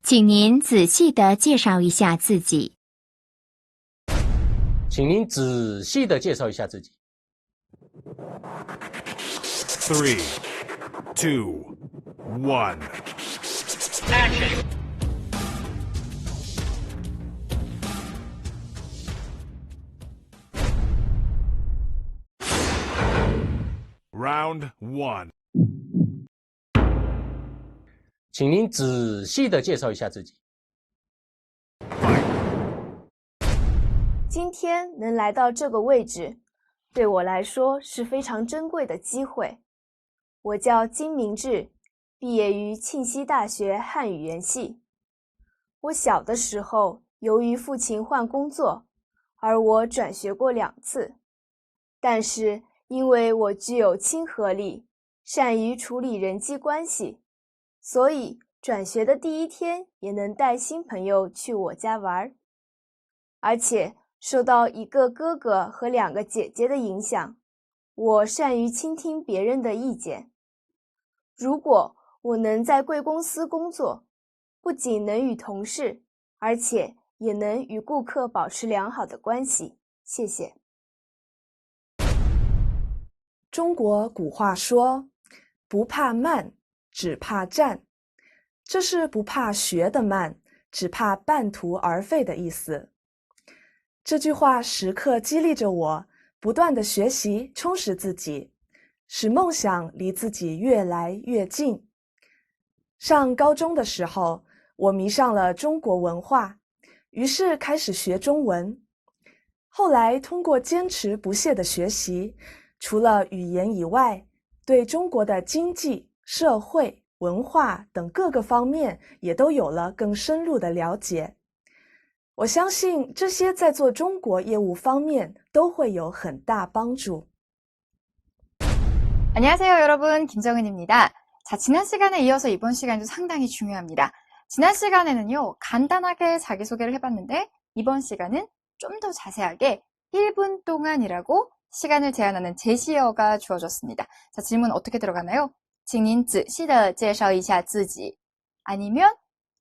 请您仔细地介绍一下自己。请您仔细地介绍一下自己。3, 2, 1. Action. Round 1. 请您仔细地介绍一下自己。今天能来到这个位置，对我来说是非常珍贵的机会。我叫金明志，毕业于庆熙大学汉语言系。我小的时候，由于父亲换工作，而我转学过2次。但是因为我具有亲和力，善于处理人际关系，所以转学的第1天也能带新朋友去我家玩。而且受到1个哥哥和2个姐姐的影响，我善于倾听别人的意见。如果我能在贵公司工作，不仅能与同事，而且也能与顾客保持良好的关系。谢谢。中国古话说，不怕慢，只怕站。这是不怕学的慢，只怕半途而废的意思。这句话时刻激励着我，不断地学习，充实自己，使梦想离自己越来越近。上高中的时候，我迷上了中国文化，于是开始学中文。后来通过坚持不懈的学习，除了语言以外，对中国的经济、社会、文化等各个方面也都有了更深入的了解。我相信这些在做中国业务方面都会有很大帮助。 안녕하세요, 여러분. 김정은입니다. 자, 지난 시간에 이어서 이번 시간도 상당히 중요합니다. 지난 시간에는요, 간단하게 자기소개를 해봤는데 이번 시간은 좀 더 자세하게 1분 동안이라고 시간을 제한하는 제시어가 주어졌습니다. 자, 질문 어떻게 들어가나요? 请您仔细地介绍一下自己 아니면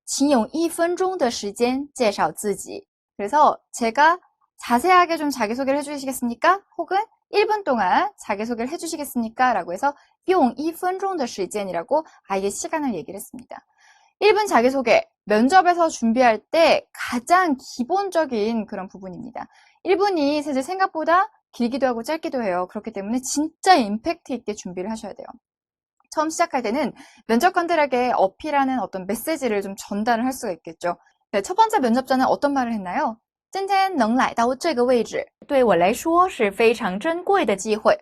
请用1分钟的时间介绍自己 그래서 제가 자세하게 좀 자기소개를 해주시겠습니까? 혹은 1분 동안 자기소개를 해주시겠습니까? 라고 해서 用1分钟的时间이라고 아예 시간을 얘기를 했습니다. 1분 자기소개, 면접에서 준비할 때 가장 기본적인 그런 부분입니다. 1분이 사실 생각보다 길기도 하고 짧기도 해요. 그렇기 때문에 진짜 임팩트 있게 준비를 하셔야 돼요. 처음 시작할 때는 면접관들에게 어필하는 어떤 메시지를 좀 전달을 할 수가 있겠죠. 네, 첫 번째 면접자는 어떤 말을 했나요? 今天能来到这个位置对我来说是非常珍贵的机会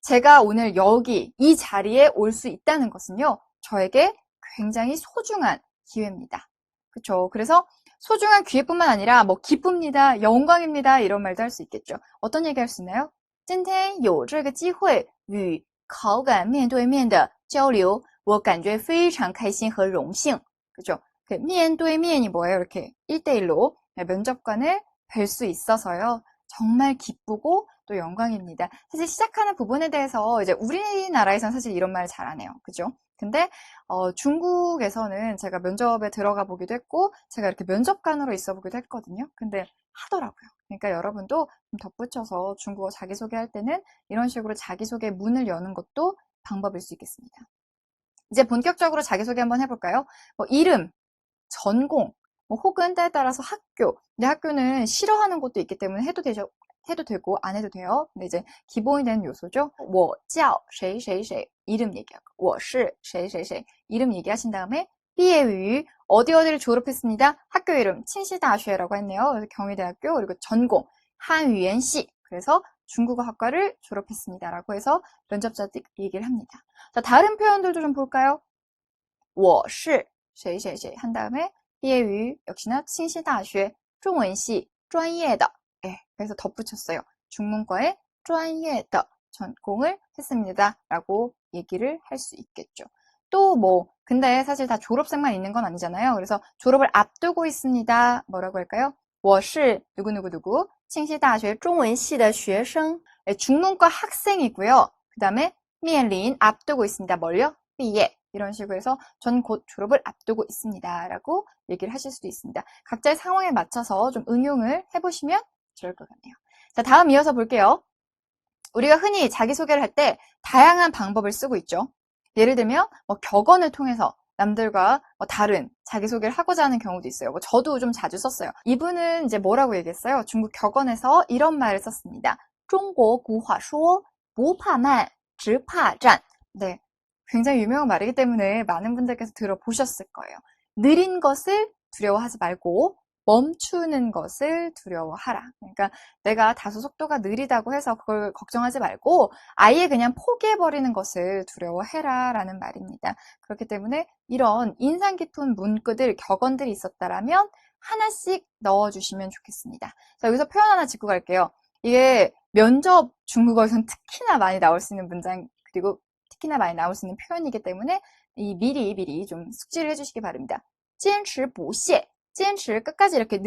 제가 오늘 여기 이 자리에 올 수 있다는 것은요, 저에게 굉장히 소중한 기회입니다. 그렇죠? 그래서 소중한 기회뿐만 아니라 뭐 기쁩니다, 영광입니다 이런 말도 할 수 있겠죠. 어떤 얘기 할 수 있나요? 今天有这个机会与考官面对面的交流我感觉非常开心和荣幸 그렇죠? 그面对面이 뭐예요? 이렇게 1대1로 면접관을 뵐 수 있어서요. 정말 기쁘고 또 영광입니다. 사실 시작하는 부분에 대해서 이제 우리나라에선 사실 이런 말 잘 안 해요. 그죠? 근데 중국에서는 제가 면접에 들어가 보기도 했고 제가 이렇게 면접관으로 있어 보기도 했거든요. 근데 하더라고요. 그러니까 여러분도 좀 덧붙여서 중국어 자기소개할 때는 이런 식으로 자기소개 문을 여는 것도 방법일 수 있겠습니다. 이제 본격적으로 자기소개 한번 해볼까요? 이름, 전공, 혹은 때에 따라서 학교. 근데 학교는 싫어하는 곳도 있기 때문에 해도 되고 안 해도 돼요. 근데 이제 기본이 되는 요소죠. 我叫谁谁谁 이름 얘기하고 我是谁谁谁 이름 얘기하신 다음에 毕业于어디를 졸업했습니다. 학교 이름 칭시다쉐라고 했네요. 그래서 경희대학교 그리고 전공 한유엔시 그래서 중국어 학과를 졸업했습니다라고 해서 면접자들 얘기를 합니다. 자, 다른 표현들도 좀 볼까요? 我是谁谁谁한 다음에 毕业于역시나 칭시다쉐 중文系专业的 그래서 덧붙였어요. 중문과의 专业的 전공을 했습니다. 라고 얘기를 할 수 있겠죠. 또 근데 사실 다 졸업생만 있는 건 아니잖아요. 그래서 졸업을 앞두고 있습니다. 뭐라고 할까요? 我是누구누구누구 칭시大学中文系的学生 중문과 학생이고요. 그 다음에 面临 앞두고 있습니다. 뭘요? 毕业 이런 식으로 해서 전 곧 졸업을 앞두고 있습니다. 라고 얘기를 하실 수도 있습니다. 각자의 상황에 맞춰서 좀 응용을 해보시면 좋을 것 같네요. 자, 다음 이어서 볼게요. 우리가 흔히 자기소개를 할 때 다양한 방법을 쓰고 있죠. 예를 들면 격언을 통해서 남들과 다른 자기소개를 하고자 하는 경우도 있어요. 저도 좀 자주 썼어요. 이분은 이제 뭐라고 얘기했어요? 중국 격언에서 이런 말을 썼습니다. 中国古话说不怕慢只怕站. 네, 굉장히 유명한 말이기 때문에 많은 분들께서 들어보셨을 거예요. 느린 것을 두려워하지 말고 멈추는 것을 두려워하라. 그러니까 내가 다소 속도가 느리다고 해서 그걸 걱정하지 말고 아예 그냥 포기해버리는 것을 두려워해라 라는 말입니다. 그렇기 때문에 이런 인상 깊은 문구들, 격언들이 있었다라면 하나씩 넣어주시면 좋겠습니다. 자, 여기서 표현 하나 짚고 갈게요. 이게 면접 중국어에서는 특히나 많이 나올 수 있는 문장, 그리고 특히나 많이 나올 수 있는 표현이기 때문에 미리 좀 숙지를 해주시기 바랍니다. 坚持不懈. 坚持, 끝까지 이렇게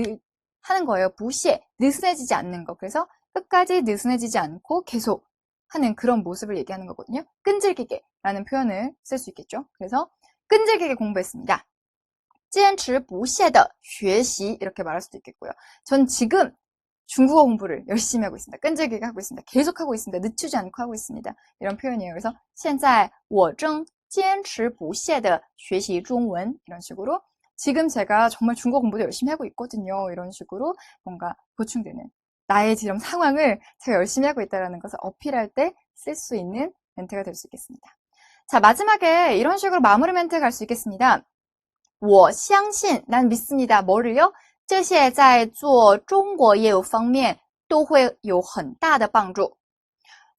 하는 거예요. 不懈, 느슨해지지 않는 거. 그래서 끝까지 느슨해지지 않고 계속 하는 그런 모습을 얘기하는 거거든요. 끈질기게 라는 표현을 쓸 수 있겠죠. 그래서 끈질기게 공부했습니다. 坚持不懈的学习 이렇게 말할 수도 있겠고요. 전 지금 중국어 공부를 열심히 하고 있습니다. 끈질기게 하고 있습니다. 계속 하고 있습니다. 늦추지 않고 하고 있습니다. 이런 표현이에요. 그래서 现在我正坚持不懈地学习中文 이런 식으로 지금 제가 정말 중국어 공부도 열심히 하고 있거든요. 이런 식으로 뭔가 보충되는 나의 지금 상황을 제가 열심히 하고 있다는 것을 어필할 때 쓸 수 있는 멘트가 될 수 있겠습니다. 자, 마지막에 이런 식으로 마무리 멘트 갈 수 있겠습니다. 我相信, 난 믿습니다. 뭐를요? 这些在做中国业务方面都会有很大的帮助.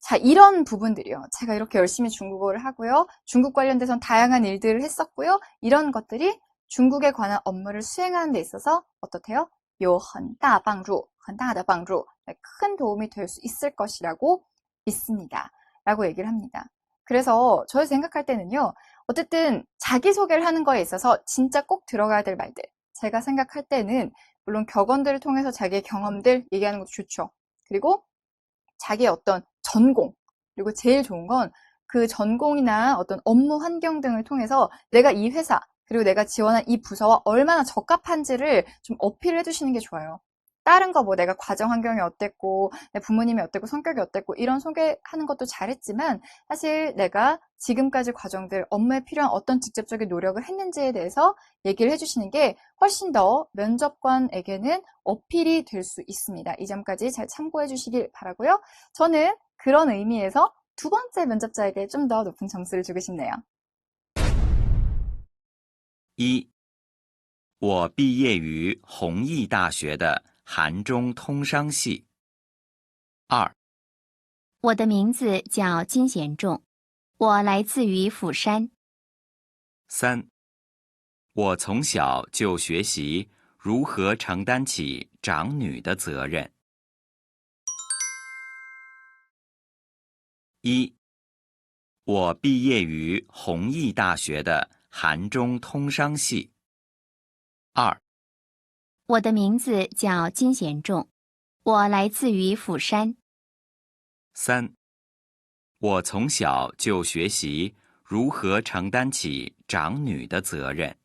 자, 이런 부분들이요. 제가 이렇게 열심히 중국어를 하고요. 중국 관련돼서 다양한 일들을 했었고요. 이런 것들이 중국에 관한 업무를 수행하는 데 있어서 어떻대요? 有很大帮助, 很大的帮助. 큰 도움이 될 수 있을 것이라고 믿습니다. 라고 얘기를 합니다. 그래서 저희 생각할 때는요. 어쨌든 자기소개를 하는 거에 있어서 진짜 꼭 들어가야 될 말들. 제가 생각할 때는 물론 격언들을 통해서 자기의 경험들 얘기하는 것도 좋죠. 그리고 자기의 어떤 전공, 그리고 제일 좋은 건 그 전공이나 어떤 업무 환경 등을 통해서 내가 이 회사, 그리고 내가 지원한 이 부서와 얼마나 적합한지를 좀 어필을 해주시는 게 좋아요. 다른 거 내가 과정 환경이 어땠고, 내 부모님이 어땠고, 성격이 어땠고, 이런 소개하는 것도 잘했지만, 사실 내가 지금까지 과정들, 업무에 필요한 어떤 직접적인 노력을 했는지에 대해서 얘기를 해주시는 게 훨씬 더 면접관에게는 어필이 될 수 있습니다. 이 점까지 잘 참고해 주시길 바라고요. 저는 그런 의미에서 두 번째 면접자에게 좀 더 높은 점수를 주고 싶네요. 1. 我毕业于弘毅大学的韩中通商系。2. 我的名字叫金贤重，我来自于釜山。3. 我从小就学习如何承担起长女的责任。1. 我毕业于弘毅大学的韩中通商系。2. 我的名字叫金贤重，我来自于釜山。3. 我从小就学习如何承担起长女的责任。